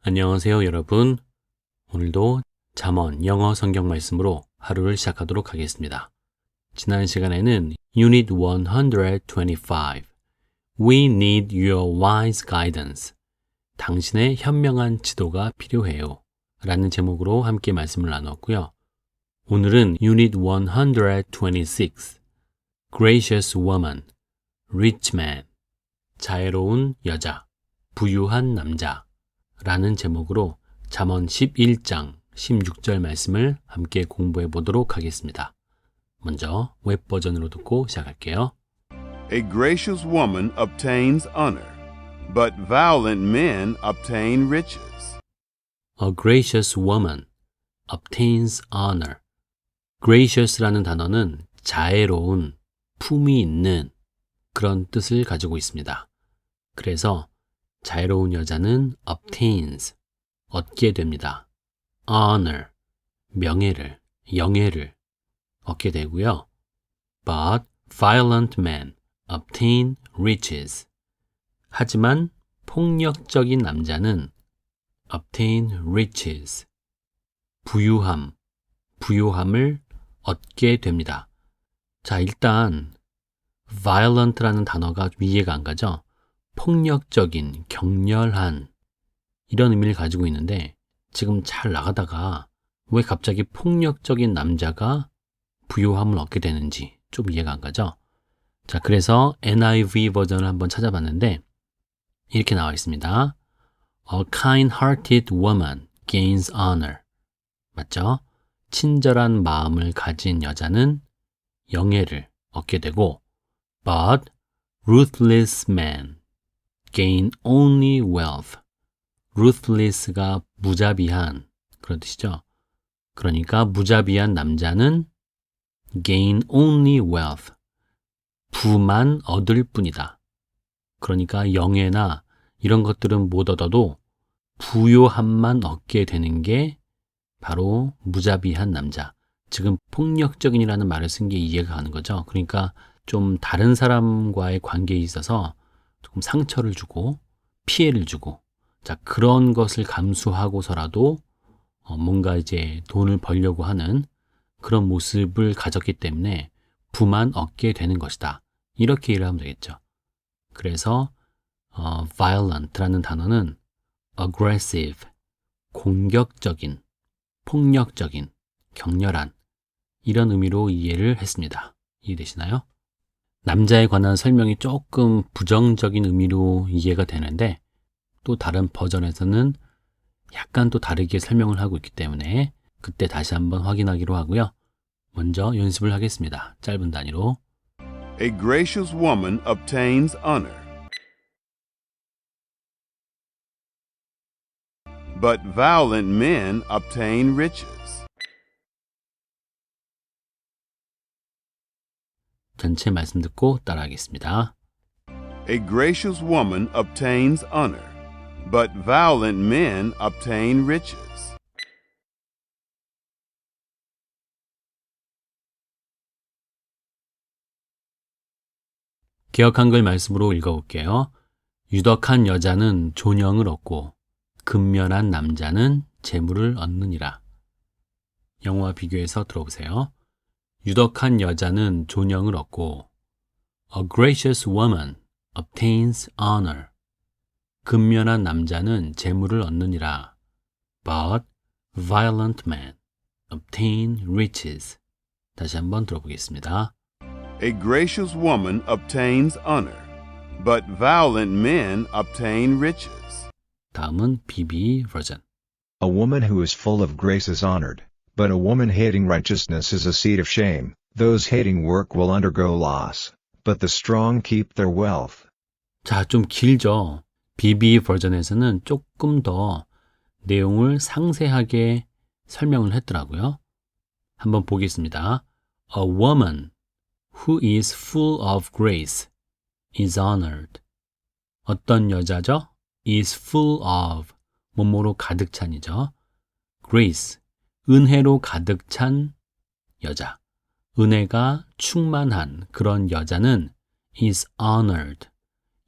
안녕하세요, 여러분. 오늘도 잠언 영어 성경 말씀으로 하루를 시작하도록 하겠습니다. 지난 시간에는 Unit 125 We need your wise guidance. 당신의 현명한 지도가 필요해요. 라는 제목으로 함께 말씀을 나눴고요. 오늘은 Unit 126 Gracious woman, rich man, 자애로운 여자, 부유한 남자 라는 제목으로 잠언 11장 16절 말씀을 함께 공부해 보도록 하겠습니다. 먼저 웹 버전으로 듣고 시작할게요. A gracious woman obtains honor, but violent men obtain riches. A gracious woman obtains honor. gracious라는 단어는 자애로운, 품위 있는 그런 뜻을 가지고 있습니다. 그래서 자애로운 여자는 obtains, 얻게 됩니다. honor, 명예를, 영예를 얻게 되고요. But violent men obtain riches. 하지만 폭력적인 남자는 obtain riches, 부유함을 얻게 됩니다. 자, 일단 violent라는 단어가 좀 이해가 안 가죠? 폭력적인, 격렬한 이런 의미를 가지고 있는데 지금 잘 나가다가 왜 갑자기 폭력적인 남자가 부유함을 얻게 되는지 좀 이해가 안 가죠? 자, 그래서 NIV 버전을 한번 찾아봤는데 이렇게 나와 있습니다. A kind-hearted woman gains honor. 맞죠? 친절한 마음을 가진 여자는 영예를 얻게 되고 But ruthless men gain only wealth. ruthless가 무자비한 그런 뜻이죠. 그러니까 무자비한 남자는 gain only wealth. 부만 얻을 뿐이다. 그러니까 영예나 이런 것들은 못 얻어도 부요함만 얻게 되는 게 바로 무자비한 남자. 지금 폭력적인이라는 말을 쓴 게 이해가 가는 거죠. 그러니까 좀 다른 사람과의 관계에 있어서 조금 상처를 주고 피해를 주고 자 그런 것을 감수하고서라도 뭔가 이제 돈을 벌려고 하는 그런 모습을 가졌기 때문에 부만 얻게 되는 것이다. 이렇게 이해하면 되겠죠. 그래서 violent라는 단어는 aggressive, 공격적인, 폭력적인, 격렬한 이런 의미로 이해를 했습니다. 이해되시나요? 남자에 관한 설명이 조금 부정적인 의미로 이해가 되는데 또 다른 버전에서는 약간 또 다르게 설명을 하고 있기 때문에 그때 다시 한번 확인하기로 하고요. 먼저 연습을 하겠습니다. 짧은 단위로. A gracious woman obtains honor, but violent men obtain riches. 전체 말씀 듣고 따라하겠습니다. A gracious woman obtains honor, but violent men obtain riches. 개역 한글 말씀으로 읽어볼게요. 유덕한 여자는 존영을 얻고 근면한 남자는 재물을 얻느니라. 영어와 비교해서 들어보세요. 유덕한 여자는 존영을 얻고 A gracious woman obtains honor. 근면한 남자는 재물을 얻느니라. But violent men obtain riches. 다시 한번 들어보겠습니다. A gracious woman obtains honor, but violent men obtain riches. 다음은 BB 버전. A woman who is full of grace is honored, but a woman hating righteousness is a seed of shame. Those hating work will undergo loss, but the strong keep their wealth. 자, 좀 길죠? BB 버전에서는 조금 더 내용을 상세하게 설명을 했더라고요. 한번 보겠습니다. A woman who is full of grace is honored. 어떤 여자죠? is full of 뭐뭐로 가득 찬이죠. grace, 은혜로 가득 찬 여자. 은혜가 충만한 그런 여자는 is honored.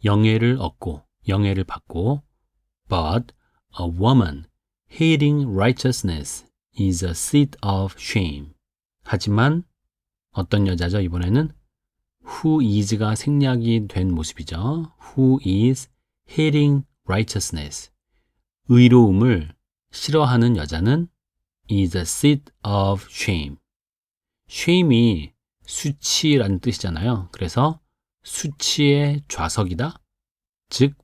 영예를 얻고, 영예를 받고, but A woman hating righteousness is a seed of shame. 하지만 어떤 여자죠? 이번에는 who is가 생략이 된 모습이죠. Who is hating righteousness. 의로움을 싫어하는 여자는 is a seed of shame. shame이 수치라는 뜻이잖아요. 그래서 수치의 좌석이다. 즉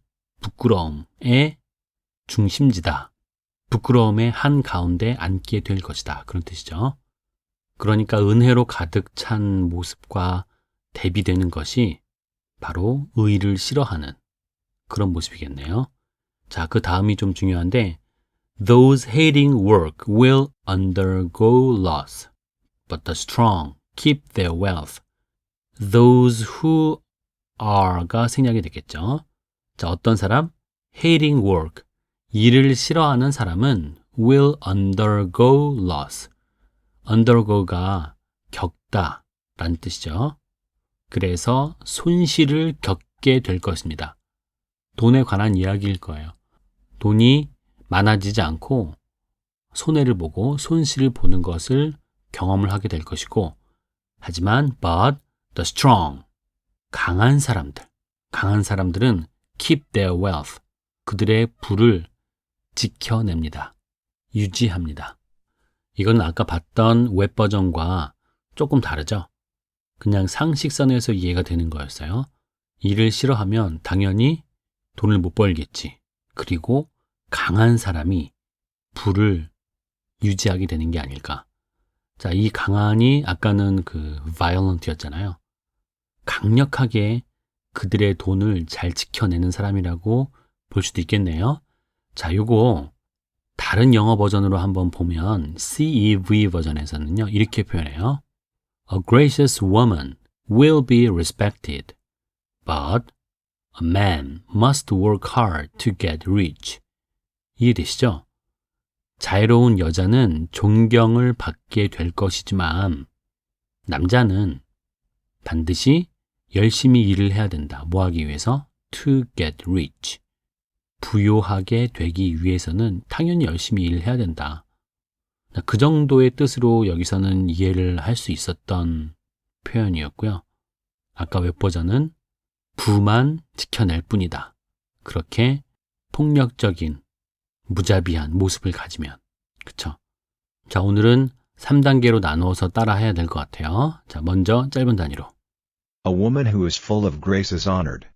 부끄러움의 중심지다. 부끄러움의 한가운데 앉게 될 것이다. 그런 뜻이죠. 그러니까 은혜로 가득 찬 모습과 대비되는 것이 바로 의를 싫어하는 그런 모습이겠네요. 자, 그 다음이 좀 중요한데 Those hating work will undergo loss, but the strong keep their wealth. Those who are가 생략이 되겠죠. 자, 어떤 사람? hating work. 일을 싫어하는 사람은 will undergo loss. undergo가 겪다 라는 뜻이죠. 그래서 손실을 겪게 될 것입니다. 돈에 관한 이야기일 거예요. 돈이 많아지지 않고 손해를 보고 손실을 보는 것을 경험을 하게 될 것이고 하지만 but the strong, 강한 사람들은 keep their wealth, 그들의 부를 지켜냅니다. 유지합니다. 이건 아까 봤던 웹 버전과 조금 다르죠? 그냥 상식선에서 이해가 되는 거였어요. 일을 싫어하면 당연히 돈을 못 벌겠지. 그리고 강한 사람이 부를 유지하게 되는 게 아닐까. 자, 이 강한이 아까는 그 violent였잖아요. 강력하게 그들의 돈을 잘 지켜내는 사람이라고 볼 수도 있겠네요. 자, 요거 다른 영어 버전으로 한번 보면 CEV 버전에서는요, 이렇게 표현해요. A gracious woman will be respected, but a man must work hard to get rich. 이해되시죠? 자애로운 여자는 존경을 받게 될 것이지만 남자는 반드시 열심히 일을 해야 된다. 뭐 하기 위해서? To get rich. 부유하게 되기 위해서는 당연히 열심히 일을 해야 된다. 그 정도의 뜻으로 여기서는 이해를 할 수 있었던 표현이었고요. 아까 웹버전은 부만 지켜낼 뿐이다. 그렇게 폭력적인 무자비한 모습을 가지면. 그쵸? 자, 오늘은 3단계로 나누어서 따라 해야 될 것 같아요. 자, 먼저 짧은 단위로. A woman who is full of grace is honored.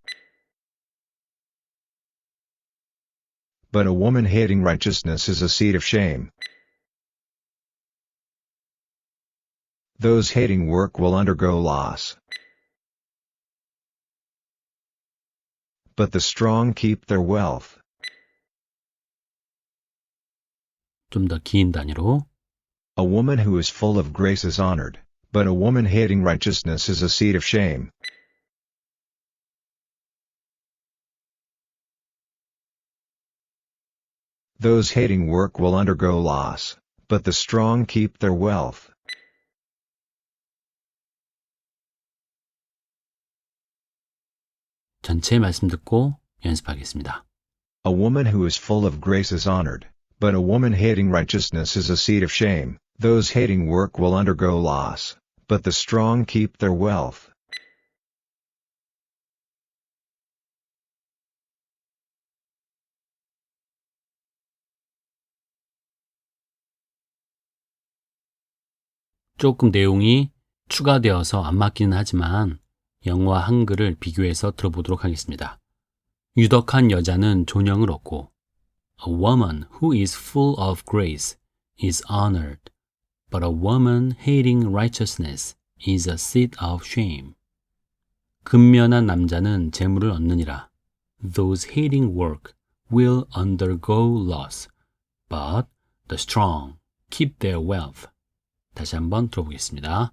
But a woman hating righteousness is a seed of shame. Those hating work will undergo loss. But the strong keep their wealth. 좀 더 긴 단위로. A woman who is full of grace is honored, but a woman hating righteousness is a seed of shame. Those hating work will undergo loss, but the strong keep their wealth. 전체 말씀 듣고 연습하겠습니다. A woman who is full of grace is honored, but a woman hating righteousness is a seed of shame. Those hating work will undergo loss, but the strong keep their wealth. 조금 내용이 추가되어서 안 맞기는 하지만 영어와 한글을 비교해서 들어보도록 하겠습니다. 유덕한 여자는 존영을 얻고 A woman who is full of grace is honored, but a woman hating righteousness is a seed of shame. 근면한 남자는 재물을 얻느니라. Those hating work will undergo loss, but the strong keep their wealth. 다시 한번 들어보겠습니다.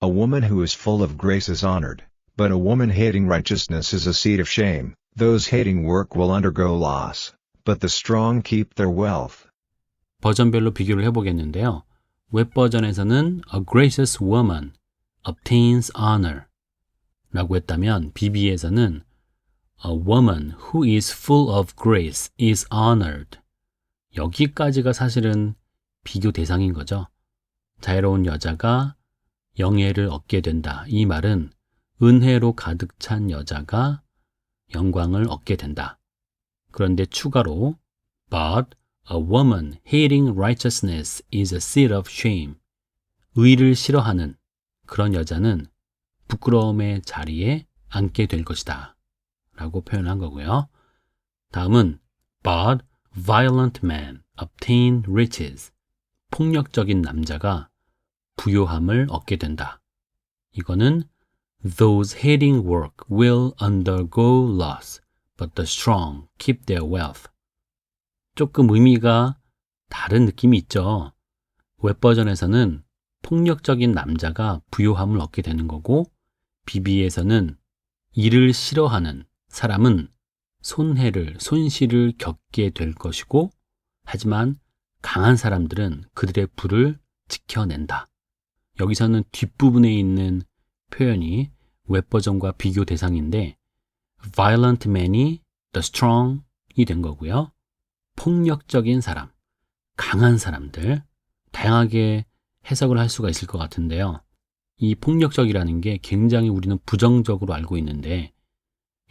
A woman who is full of grace is honored, but a woman hating righteousness is a seed of shame. Those hating work will undergo loss, but the strong keep their wealth. 버전별로 비교를 해보겠는데요. 웹 버전에서는 A gracious woman obtains honor 라고 했다면 BB에서는 A woman who is full of grace is honored 여기까지가 사실은 비교 대상인 거죠. 자애로운 여자가 영예를 얻게 된다. 이 말은 은혜로 가득 찬 여자가 영광을 얻게 된다. 그런데 추가로 But a woman hating righteousness is a seat of shame. 의를 싫어하는 그런 여자는 부끄러움의 자리에 앉게 될 것이다. 라고 표현한 거고요. 다음은 But violent men obtain riches. 폭력적인 남자가 부요함을 얻게 된다. 이거는 Those hating work will undergo loss, but the strong keep their wealth. 조금 의미가 다른 느낌이 있죠. 웹버전에서는 폭력적인 남자가 부요함을 얻게 되는 거고, BB에서는 일을 싫어하는 사람은 손실을 겪게 될 것이고, 하지만 강한 사람들은 그들의 부를 지켜낸다. 여기서는 뒷부분에 있는 표현이 웹버전과 비교 대상인데 violent man이 the strong이 된 거고요. 폭력적인 사람, 강한 사람들, 다양하게 해석을 할 수가 있을 것 같은데요. 이 폭력적이라는 게 굉장히 우리는 부정적으로 알고 있는데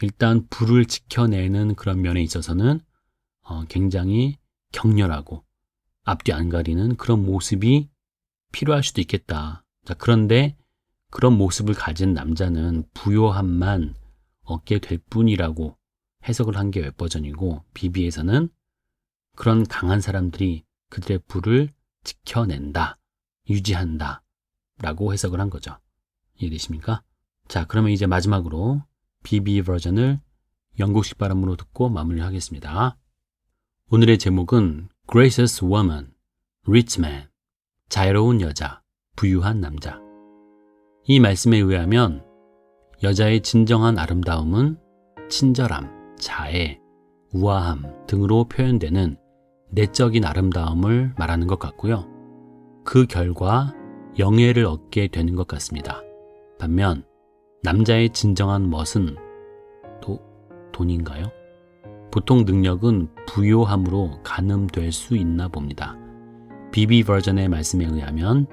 일단 부를 지켜내는 그런 면에 있어서는 굉장히 격렬하고 앞뒤 안 가리는 그런 모습이 필요할 수도 있겠다. 자, 그런데 그런 모습을 가진 남자는 부요함만 얻게 될 뿐이라고 해석을 한 게 웹버전이고 BB에서는 그런 강한 사람들이 그들의 부를 지켜낸다, 유지한다 라고 해석을 한 거죠. 이해되십니까? 자, 그러면 이제 마지막으로 BB 버전을 영국식 발음으로 듣고 마무리하겠습니다. 오늘의 제목은 Gracious Woman, Rich Man, 자애로운 여자, 부유한 남자. 이 말씀에 의하면 여자의 진정한 아름다움은 친절함, 자애, 우아함 등으로 표현되는 내적인 아름다움을 말하는 것 같고요. 그 결과 영예를 얻게 되는 것 같습니다. 반면 남자의 진정한 멋은 돈인가요? 보통 능력은 부요함으로 가늠될 수 있나 봅니다. BB 버전의 말씀에 의하면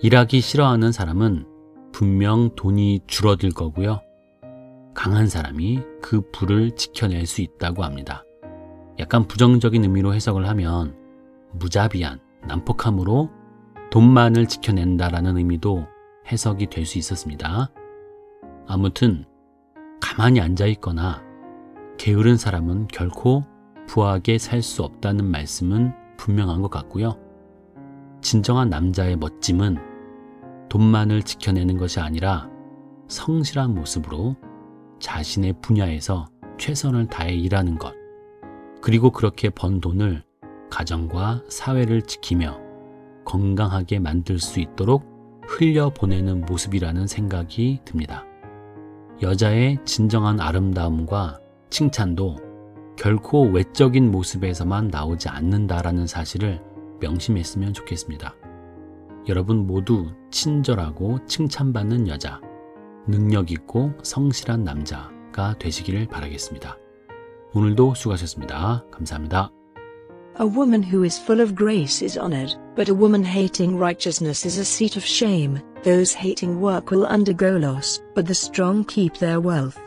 일하기 싫어하는 사람은 분명 돈이 줄어들 거고요. 강한 사람이 그 부를 지켜낼 수 있다고 합니다. 약간 부정적인 의미로 해석을 하면 무자비한, 난폭함으로 돈만을 지켜낸다라는 의미도 해석이 될 수 있었습니다. 아무튼 가만히 앉아있거나 게으른 사람은 결코 부하게 살 수 없다는 말씀은 분명한 것 같고요. 진정한 남자의 멋짐은 돈만을 지켜내는 것이 아니라 성실한 모습으로 자신의 분야에서 최선을 다해 일하는 것, 그리고 그렇게 번 돈을 가정과 사회를 지키며 건강하게 만들 수 있도록 흘려보내는 모습이라는 생각이 듭니다. 여자의 진정한 아름다움과 칭찬도 결코 외적인 모습에서만 나오지 않는다라는 사실을 명심했으면 좋겠습니다. 여러분 모두 친절하고 칭찬받는 여자, 능력있고 성실한 남자가 되시기를 바라겠습니다. 오늘도 수고하셨습니다. 감사합니다. A woman who is full of grace is honored, but a woman hating righteousness is a seat of shame. Those hating work will undergo loss, but the strong keep their wealth.